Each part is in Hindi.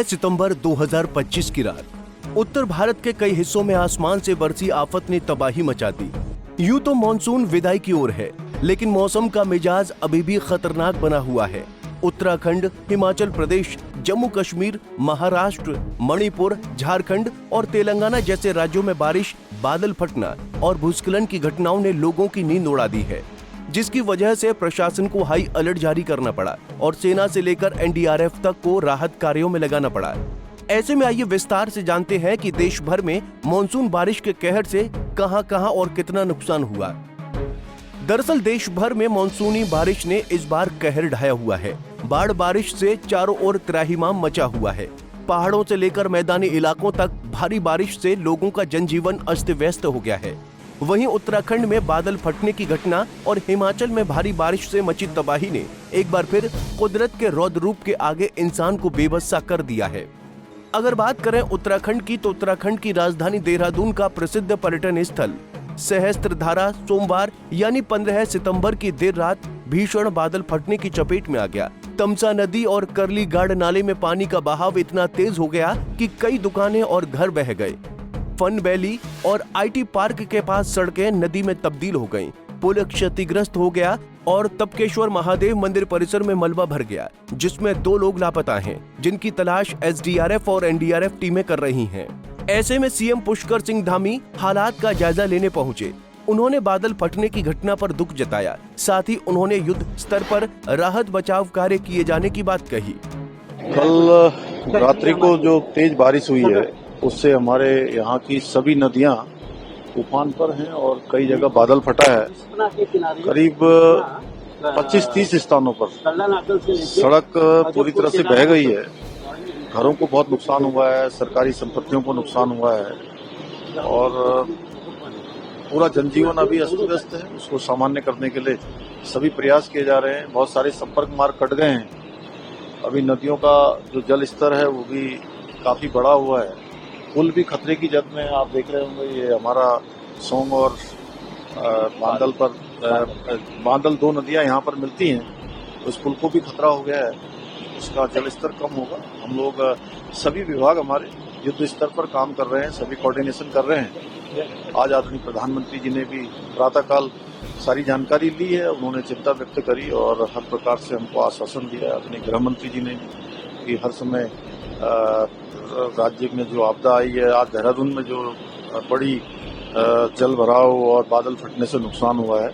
15 सितंबर 2025 की रात उत्तर भारत के कई हिस्सों में आसमान से बरसी आफत ने तबाही मचा दी। यूं तो मॉनसून विदाई की ओर है, लेकिन मौसम का मिजाज अभी भी खतरनाक बना हुआ है। उत्तराखंड, हिमाचल प्रदेश, जम्मू कश्मीर, महाराष्ट्र, मणिपुर, झारखंड और तेलंगाना जैसे राज्यों में बारिश, बादल फटना और भूस्खलन की घटनाओं ने लोगों की नींद उड़ा दी है, जिसकी वजह से प्रशासन को हाई अलर्ट जारी करना पड़ा और सेना से लेकर एनडीआरएफ तक को राहत कार्यों में लगाना पड़ा। ऐसे में आइए विस्तार से जानते हैं कि देश भर में मॉनसून बारिश के कहर से कहां-कहां और कितना नुकसान हुआ। दरअसल देश भर में मॉनसूनी बारिश ने इस बार कहर ढाया हुआ है। बाढ़ बारिश से चारों ओर त्राहिमाम मचा हुआ है। पहाड़ों से लेकर मैदानी इलाकों तक भारी बारिश से लोगों का जनजीवन अस्त व्यस्त हो गया है। वहीं उत्तराखंड में बादल फटने की घटना और हिमाचल में भारी बारिश से मची तबाही ने एक बार फिर कुदरत के रौद्र रूप के आगे इंसान को बेबस सा कर दिया है। अगर बात करें उत्तराखंड की, तो उत्तराखंड की राजधानी देहरादून का प्रसिद्ध पर्यटन स्थल सहस्त्रधारा सोमवार यानी 15 सितंबर की देर रात भीषण बादल फटने की चपेट में आ गया। तमसा नदी और करली गाड़ नाले में पानी का बहाव इतना तेज हो गया कि कई दुकानें और घर बह गए। फन वैली और आईटी पार्क के पास सड़कें नदी में तब्दील हो गईं। पुल क्षतिग्रस्त हो गया और तपकेश्वर महादेव मंदिर परिसर में मलबा भर गया, जिसमें 2 लोग लापता हैं, जिनकी तलाश एसडीआरएफ और एनडीआरएफ टीमें कर रही हैं। ऐसे में सीएम पुष्कर सिंह धामी हालात का जायजा लेने पहुंचे। उन्होंने बादल फटने की घटना पर दुख जताया, साथ ही उन्होंने युद्ध स्तर पर राहत बचाव कार्य किए जाने की बात कही। कल रात्रि को जो तेज बारिश हुई है, उससे हमारे यहाँ की सभी नदियाँ उफान पर हैं और कई जगह बादल फटा है। करीब 25-30 स्थानों पर सड़क पूरी तरह से बह गई है। घरों को बहुत नुकसान हुआ है, सरकारी संपत्तियों को नुकसान हुआ है और पूरा जनजीवन अभी अस्त व्यस्त है। उसको सामान्य करने के लिए सभी प्रयास किए जा रहे हैं। बहुत सारे संपर्क मार्ग कट गए हैं। अभी नदियों का जो जल स्तर है वो भी काफी बढ़ा हुआ है। पुल भी खतरे की जद में, आप देख रहे होंगे। ये हमारा सोंग और बांदल 2 नदियां यहाँ पर मिलती हैं, तो इस पुल को भी खतरा हो गया है। उसका जल स्तर कम होगा। हम लोग सभी विभाग हमारे युद्ध स्तर पर काम कर रहे हैं, सभी कोऑर्डिनेशन कर रहे हैं। आज आदरणीय प्रधानमंत्री जी ने भी प्रातःकाल सारी जानकारी ली है। उन्होंने चिंता व्यक्त करी और हर प्रकार से हमको आश्वासन दिया। आदरणीय गृह मंत्री जी ने कि हर समय राज्य में जो आपदा आई है, आज देहरादून में जो बड़ी जल भराव और बादल फटने से नुकसान हुआ है।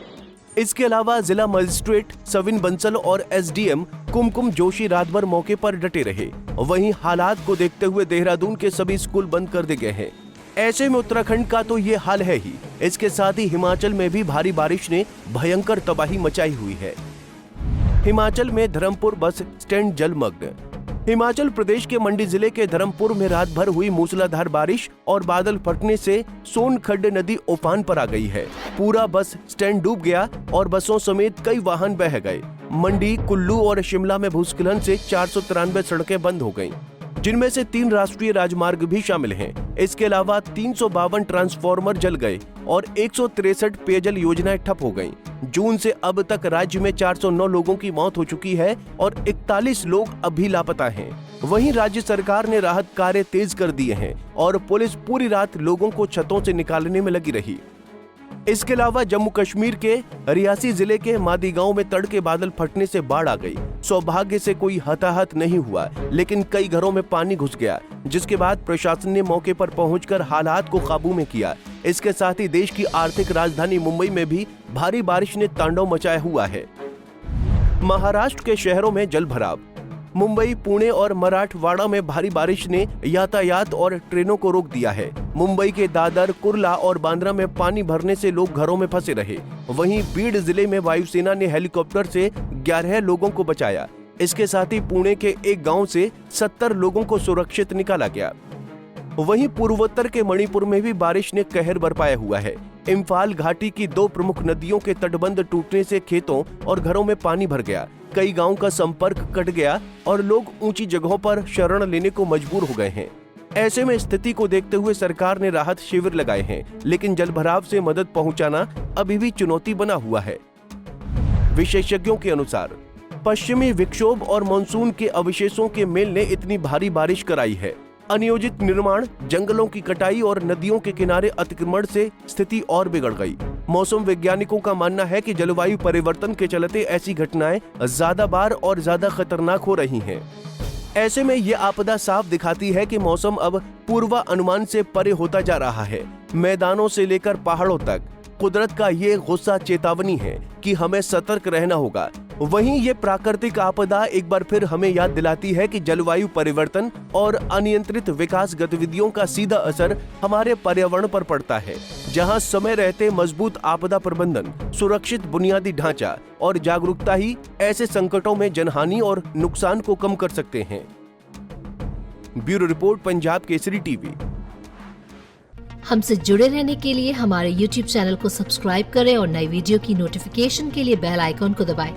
इसके अलावा जिला मजिस्ट्रेट सविन बंसल और एसडीएम कुमकुम जोशी रात भर मौके पर डटे रहे। वहीं हालात को देखते हुए देहरादून के सभी स्कूल बंद कर दिए गए हैं। ऐसे में उत्तराखंड का तो ये हाल है ही, इसके साथ ही हिमाचल में भी भारी बारिश ने भयंकर तबाही मचाई हुई है। हिमाचल में धर्मपुर बस स्टैंड जलमग्न। हिमाचल प्रदेश के मंडी जिले के धर्मपुर में रात भर हुई मूसलाधार बारिश और बादल फटने से सोनखड्ड नदी उफान पर आ गई है। पूरा बस स्टैंड डूब गया और बसों समेत कई वाहन बह गए। मंडी, कुल्लू और शिमला में भूस्खलन से 493 सड़कें बंद हो गईं, जिनमें से 3 राष्ट्रीय राजमार्ग भी शामिल हैं। इसके अलावा 352 ट्रांसफार्मर जल गए और 163 पेयजल योजनाएं ठप हो गईं। जून से अब तक राज्य में 409 लोगों की मौत हो चुकी है और 41 लोग अभी लापता हैं। वहीं राज्य सरकार ने राहत कार्य तेज कर दिए हैं और पुलिस पूरी रात लोगों को छतों से निकालने में लगी रही। इसके अलावा जम्मू कश्मीर के रियासी जिले के मादी गांव में तड़के बादल फटने से बाढ़ आ गई। सौभाग्य से कोई हताहत नहीं हुआ, लेकिन कई घरों में पानी घुस गया, जिसके बाद प्रशासन ने मौके पर पहुंचकर हालात को काबू में किया। इसके साथ ही देश की आर्थिक राजधानी मुंबई में भी भारी बारिश ने तांडव मचाया हुआ है। महाराष्ट्र के शहरों में जल भराव। मुंबई, पुणे और मराठवाड़ा में भारी बारिश ने यातायात और ट्रेनों को रोक दिया है। मुंबई के दादर, कुर्ला और बांद्रा में पानी भरने से लोग घरों में फंसे रहे। वहीं बीड जिले में वायुसेना ने हेलीकॉप्टर से 11 लोगों को बचाया। इसके साथ ही पुणे के एक गांव से 70 लोगों को सुरक्षित निकाला गया। वहीं पूर्वोत्तर के मणिपुर में भी बारिश ने कहर बरपाया हुआ है। इम्फाल घाटी की 2 प्रमुख नदियों के तटबंध टूटने से खेतों और घरों में पानी भर गया। कई गांवों का संपर्क कट गया और लोग ऊंची जगहों पर शरण लेने को मजबूर हो गए हैं। ऐसे में स्थिति को देखते हुए सरकार ने राहत शिविर लगाए हैं, लेकिन जलभराव से मदद पहुंचाना अभी भी चुनौती बना हुआ है। विशेषज्ञों के अनुसार पश्चिमी विक्षोभ और मानसून के अवशेषों के मेल ने इतनी भारी बारिश कराई है। अनियोजित निर्माण, जंगलों की कटाई और नदियों के किनारे अतिक्रमण से स्थिति और बिगड़ गई। मौसम वैज्ञानिकों का मानना है कि जलवायु परिवर्तन के चलते ऐसी घटनाएं ज्यादा बार और ज्यादा खतरनाक हो रही हैं। ऐसे में ये आपदा साफ दिखाती है कि मौसम अब पूर्वानुमान से परे होता जा रहा है। मैदानों से लेकर पहाड़ों तक कुदरत का ये गुस्सा चेतावनी है कि हमें सतर्क रहना होगा। वहीं ये प्राकृतिक आपदा एक बार फिर हमें याद दिलाती है कि जलवायु परिवर्तन और अनियंत्रित विकास गतिविधियों का सीधा असर हमारे पर्यावरण पर पड़ता है। जहां समय रहते मजबूत आपदा प्रबंधन, सुरक्षित बुनियादी ढांचा और जागरूकता ही ऐसे संकटों में जनहानि और नुकसान को कम कर सकते हैं। Bureau report, Punjab Kesari TV. हमसे जुड़े रहने के लिए हमारे YouTube चैनल को सब्सक्राइब करें और नई वीडियो की नोटिफिकेशन के लिए बेल आइकॉन को दबाएं।